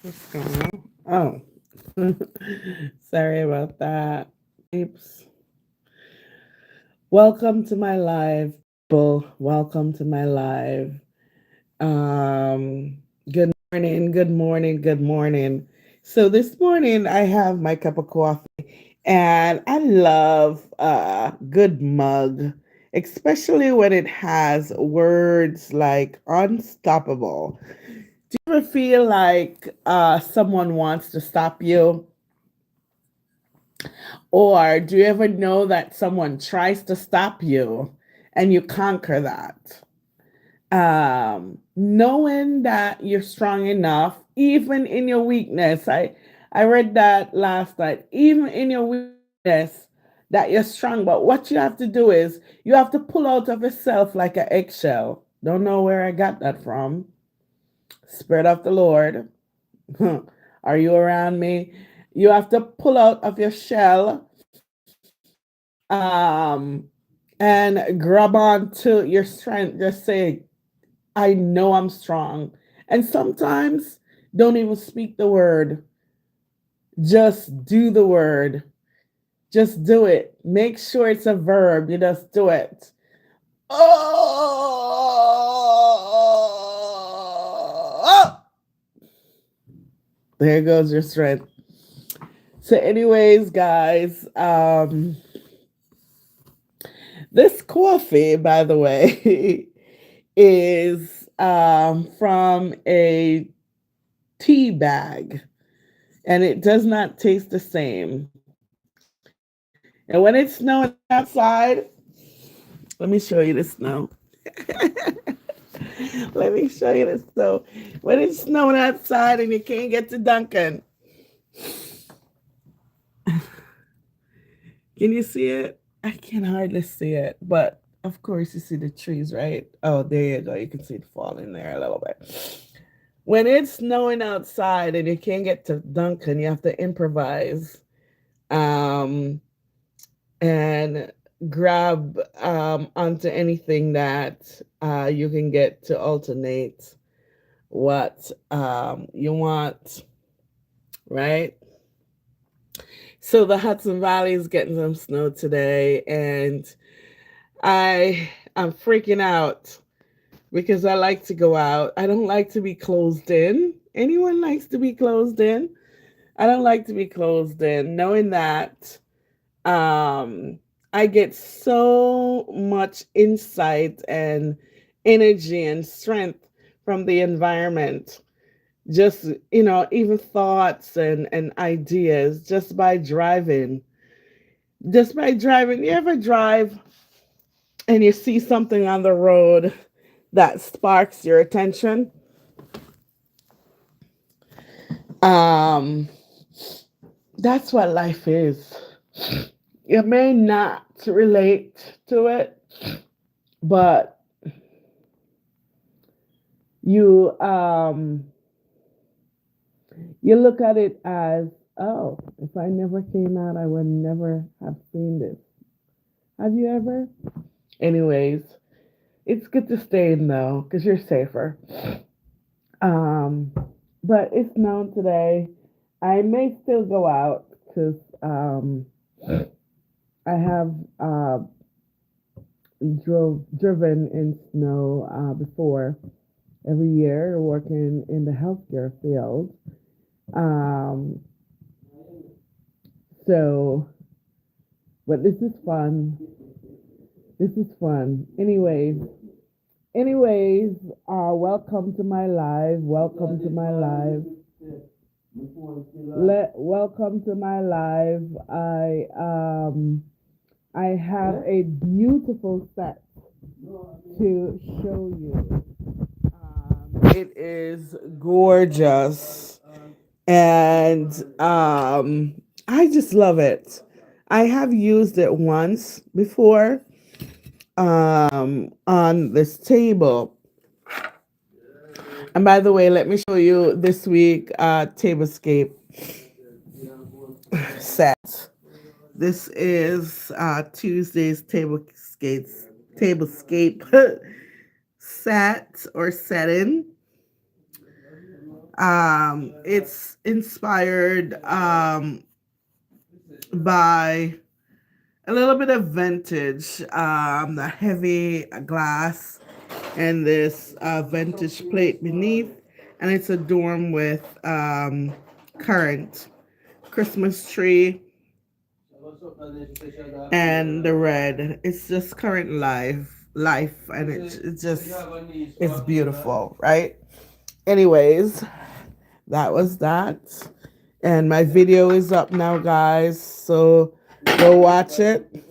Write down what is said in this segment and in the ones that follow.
What's going on? Oh, sorry about that. Oops. Welcome to my live, people. Welcome to my live. Good morning, good morning, good morning. So this morning I have my cup of coffee, and I love a good mug, especially when it has words like unstoppable. Do you ever feel like someone wants to stop you? Or do you ever know that someone tries to stop you and you conquer that? Knowing that you're strong enough, even in your weakness. I read that last night. Even in your weakness, that you're strong. But what you have to do is you have to pull out of yourself like an eggshell. Don't know where I got that from. Spirit of the Lord. Are you around me? You have to pull out of your shell, um, and grab on to your strength. Just say, I know I'm strong. And sometimes don't even speak the word. Just do the word. Just do it. Make sure it's a verb. You just do it. Oh, there goes your strength. So, anyways, guys, this coffee, by the way, is from a tea bag, and it does not taste the same. And when it's snowing outside, let me show you the snow. Let me show you the snow. When it's snowing outside and you can't get to Duncan, can you see it? I can hardly see it, but of course you see the trees, right? Oh, there you go. You can see it falling there a little bit. When it's snowing outside and you can't get to Duncan, you have to improvise. Um, and grab onto anything that you can get to alternate what you want, right? So the Hudson Valley is getting some snow today, and I'm freaking out because I like to go out. I don't like to be closed in. Anyone likes to be closed in? I don't like to be closed in, knowing that um I get so much insight and energy and strength from the environment, just even thoughts and ideas, just by driving. You ever drive and you see something on the road that sparks your attention? um that's what life is. You may not relate to it, but you you look at it as, oh, if I never came out, I would never have seen this. Have you ever? Anyways, it's good to stay in though, because you're safer. Um, but it's known today. I may still go out because I have driven in snow before every year working in the healthcare field. Um, so, but this is fun. This is fun. Anyways, welcome to my live. Welcome to my live. Welcome to my live. I have a beautiful set to show you. It is gorgeous, and I just love it. I have used it once before on this table. And by the way, let me show you this week tablescape set. This is Tuesday's tablescape set or setting. It's inspired by a little bit of vintage, the heavy glass, and this vintage plate beneath, and it's adorned with currant Christmas tree and the red. It's just current life, and it's just it's beautiful, right? Anyways, that was that. And my video is up now, guys. So go watch it.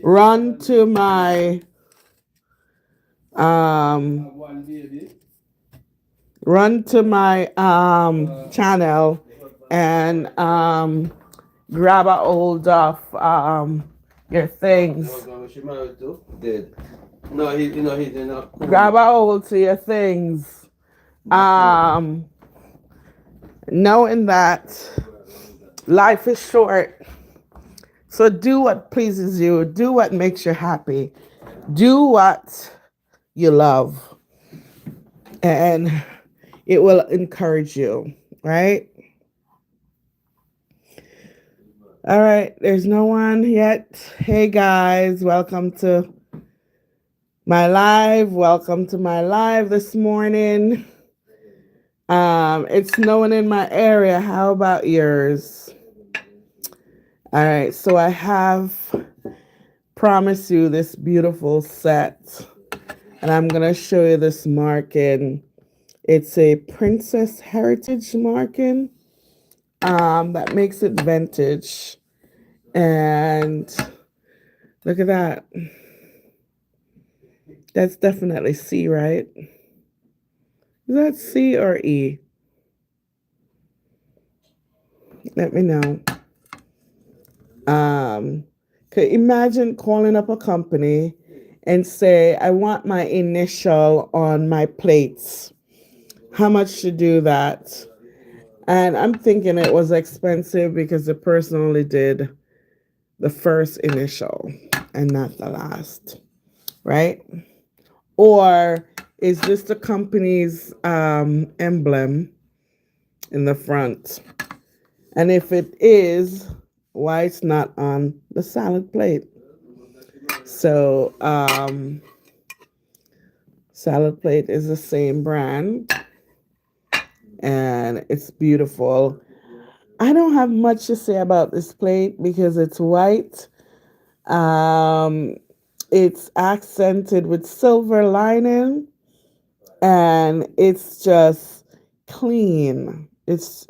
Run to my um run to my channel and grab a hold of your things. No, he did not. Grab a hold to your things. Um, Knowing that life is short. So do what pleases you. Do what makes you happy. Do what you love. And it will encourage you, right? All right, there's no one yet. Hey guys, welcome to my live. Welcome to my live this morning. It's snowing in my area. How about yours? All right, so I have promised you this beautiful set, and I'm gonna show you this marking. It's a Princess Heritage marking that makes it vintage. And look at that. That's definitely C, right? Is that C or E? Let me know. Could imagine calling up a company and say, I want my initial on my plates. How much to do that? And I'm thinking it was expensive because the person only did the first initial and not the last, right? Or is this the company's emblem in the front? And if it is, why it's not on the salad plate? So salad plate is the same brand, and it's beautiful. I don't have much to say about this plate because it's white. Um, it's accented with silver lining, and it's just clean. It's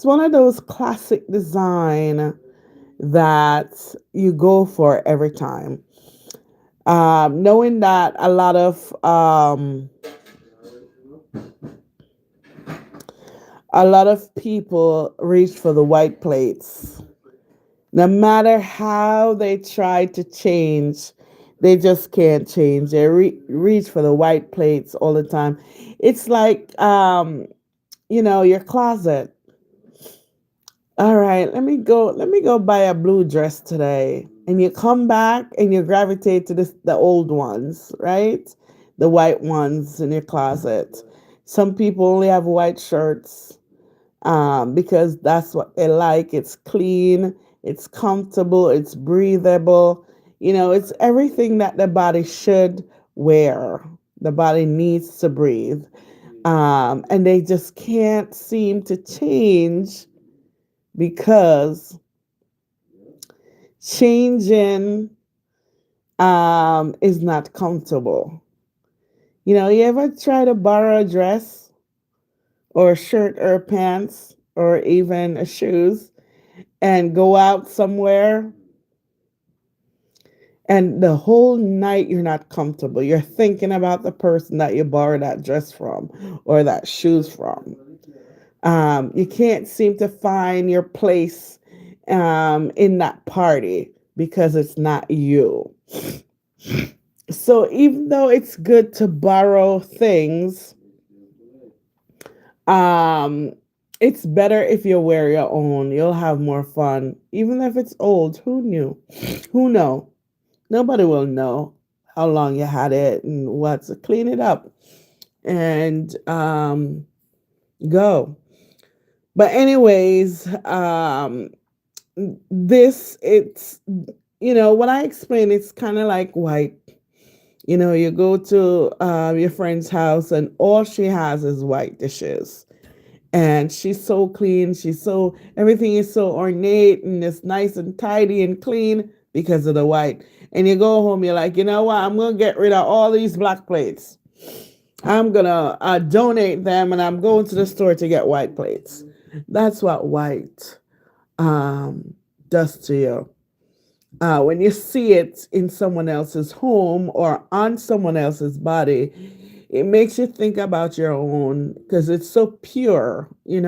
one of those classic design that you go for every time. Knowing that a lot of people reach for the white plates. No matter how they try to change, they just can't change. They reach for the white plates all the time. It's like your closet. All right, let me go buy a blue dress today. And you come back and you gravitate to the old ones, right? The white ones in your closet. Some people only have white shirts because that's what they like. It's clean, it's comfortable, it's breathable. It's everything that the body should wear. The body needs to breathe. And they just can't seem to change because changing is not comfortable. You ever try to borrow a dress or a shirt or pants or even a shoes and go out somewhere and the whole night you're not comfortable. You're thinking about the person that you borrowed that dress from or that shoes from. You can't seem to find your place in that party because it's not you. So even though it's good to borrow things, um, it's better if you wear your own. You'll have more fun. Even if it's old, who knew? Who know? Nobody will know. how long you had it and what's clean it up and go. But anyways, this it's what I explain, it's kind of like white. You go to your friend's house and all she has is white dishes. And she's so clean. Everything is so ornate and it's nice and tidy and clean because of the white. And you go home, you're like, you know what? I'm going to get rid of all these black plates. I'm going to donate them and I'm going to the store to get white plates. That's what white does to you. When you see it in someone else's home or on someone else's body, it makes you think about your own because it's so pure. You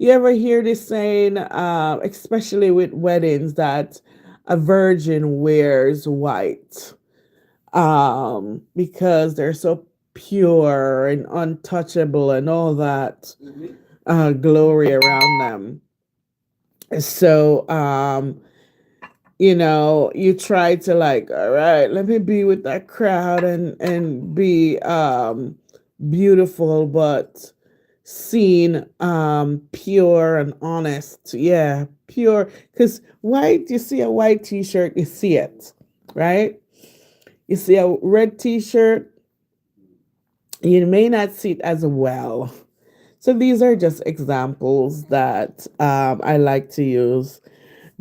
ever hear this saying, especially with weddings, that a virgin wears white because they're so pure and untouchable and all that glory around them. So you try to, like, all right, let me be with that crowd and be beautiful but seen pure and honest. Yeah, pure. Because white, you see a white t-shirt, you see it, right? You see a red t-shirt, you may not see it as well. So these are just examples that I like to use.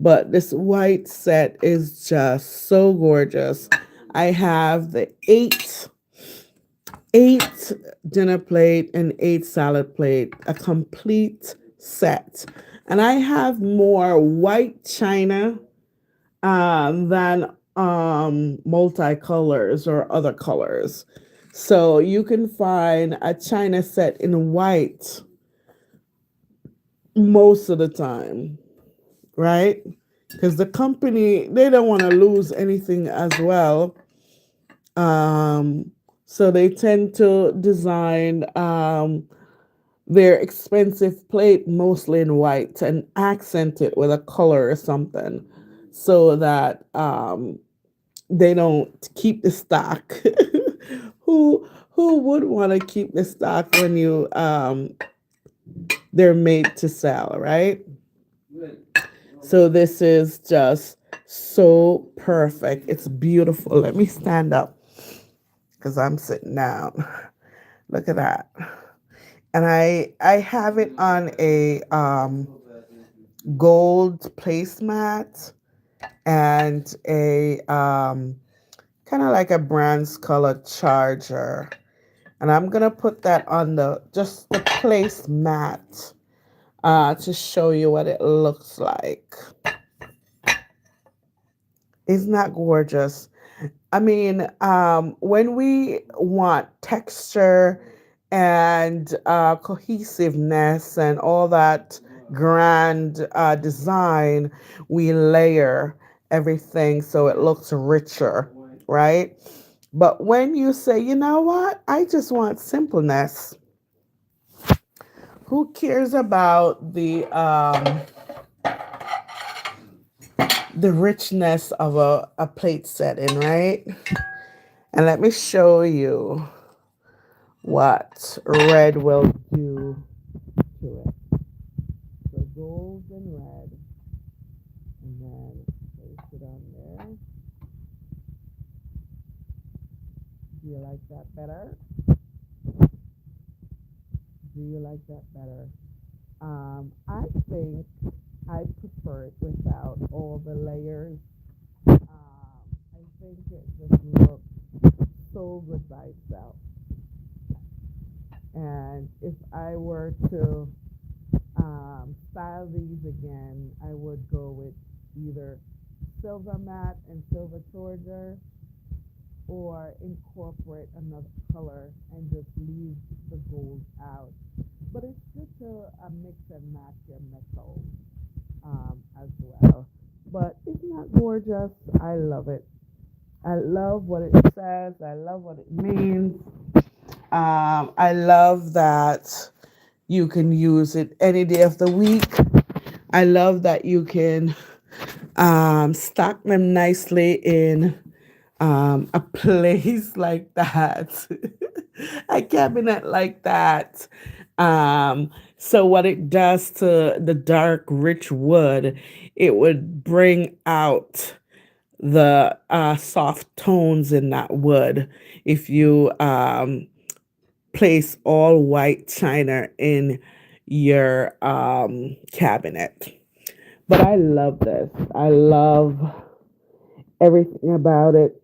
But this white set is just so gorgeous. I have the eight dinner plate and 8 salad plate, a complete set. And I have more white china than multicolors or other colors. So you can find a china set in white most of the time, right? Because the company, they don't want to lose anything as well. So they tend to design their expensive plate mostly in white and accent it with a color or something so that they don't keep the stock. Who would want to keep the stock when they're made to sell, right? So this is just so perfect. It's beautiful. Let me stand up because I'm sitting down. Look at that. And I have it on a gold placemat and a kind of like a bronze color charger. And I'm gonna put that on just the placemat to show you what it looks like. Isn't that gorgeous? I mean, when we want texture and cohesiveness and all that grand design, we layer everything so it looks richer, right? But when you say, you know what, I just want simpleness, who cares about the richness of a plate setting, right? And let me show you what red will do to it. So gold and red, and then place it on there. Do you like that better? Do you like that better? I think I prefer it without all the layers. I think it just looks so good by itself. And if I were to style these again, I would go with either silver matte and silver torture or incorporate another color and just leave the gold out. But it's good to mix and match your metals as well. But isn't that gorgeous? I love it. I love what it says. I love what it means. I love that you can use it any day of the week. I love that you can stack them nicely in a place like that, a cabinet like that. So what it does to the dark, rich wood, it would bring out the soft tones in that wood if you place all white china in your cabinet. But I love this. I love everything about it.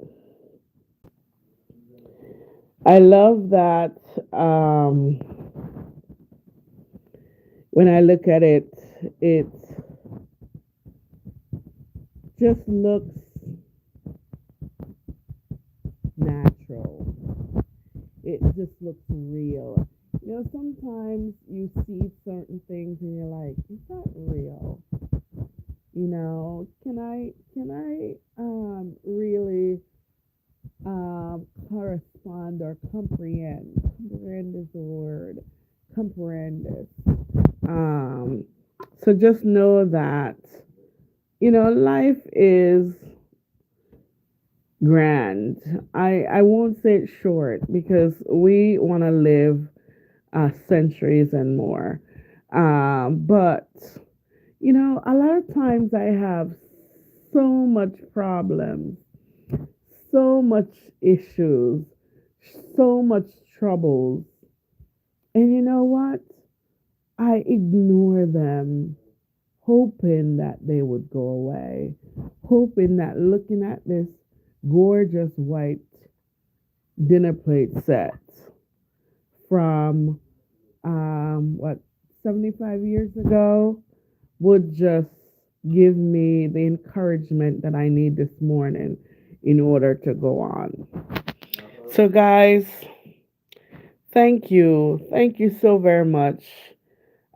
I love that when I look at it, it just looks natural. It just looks real. Sometimes you see certain things and you're like, is that real? Can I really correspond or comprehend? Comprehend is the word. Comprehend it. Um, so just know that, life is grand. I won't say it short because we want to live centuries and more. But, a lot of times I have so much problems, so much issues, so much troubles. And you know what? I ignore them, hoping that they would go away, hoping that looking at this gorgeous white dinner plate set from what 75 years ago would just give me the encouragement that I need this morning in order to go on. So, guys, thank you so very much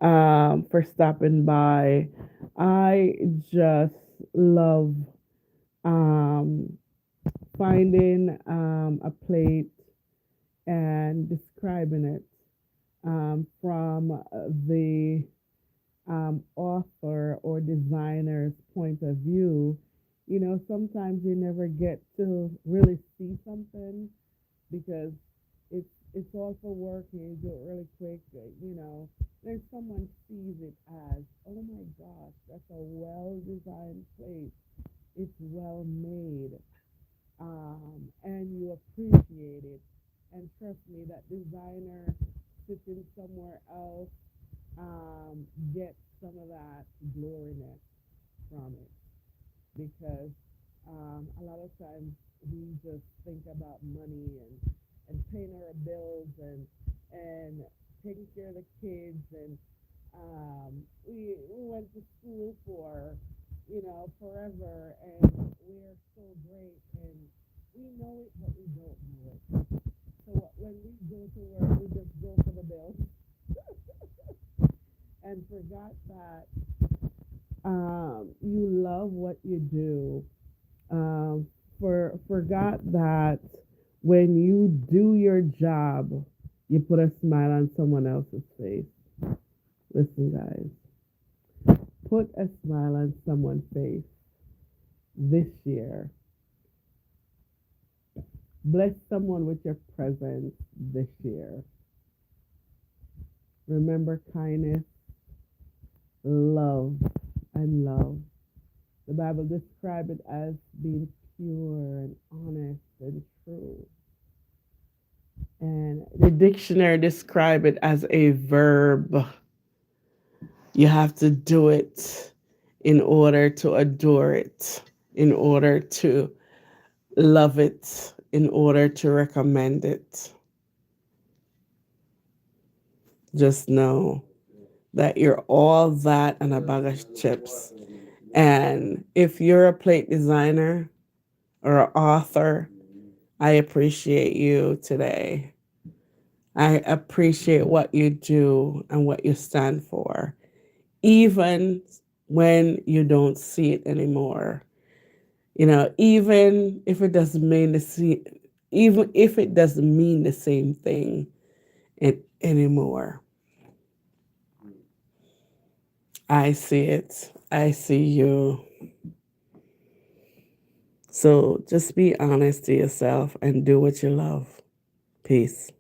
for stopping by. I just love um, finding a plate and describing it from the author or designer's point of view. Sometimes you never get to really see something because it's all for work and you do it really quick. Then someone sees it as, oh my gosh, that's a well designed plate. It's well made, and you appreciate it. And trust me, that designer sitting somewhere else gets some of that gloriness from it because a lot of times we just think about money and paying our bills and taking care of the kids and we went to school for forever and we're so great and we know it but we don't know it. So when we go to work we just go for the bills and forgot that you love what you do. Forgot that when you do your job, you put a smile on someone else's face. Listen, guys, put a smile on someone's face this year. Bless someone with your presence this year. Remember kindness, love, and love. The Bible describes it as being pure and honest and true. And the dictionary describe it as a verb. You have to do it in order to adore it, in order to love it, in order to recommend it. Just know that you're all that and a bag of chips. And if you're a plate designer or an author, I appreciate you today. I appreciate what you do and what you stand for, even when you don't see it anymore. Even if it doesn't mean even if it doesn't mean the same thing anymore. I see it. I see you. So just be honest to yourself and do what you love. Peace.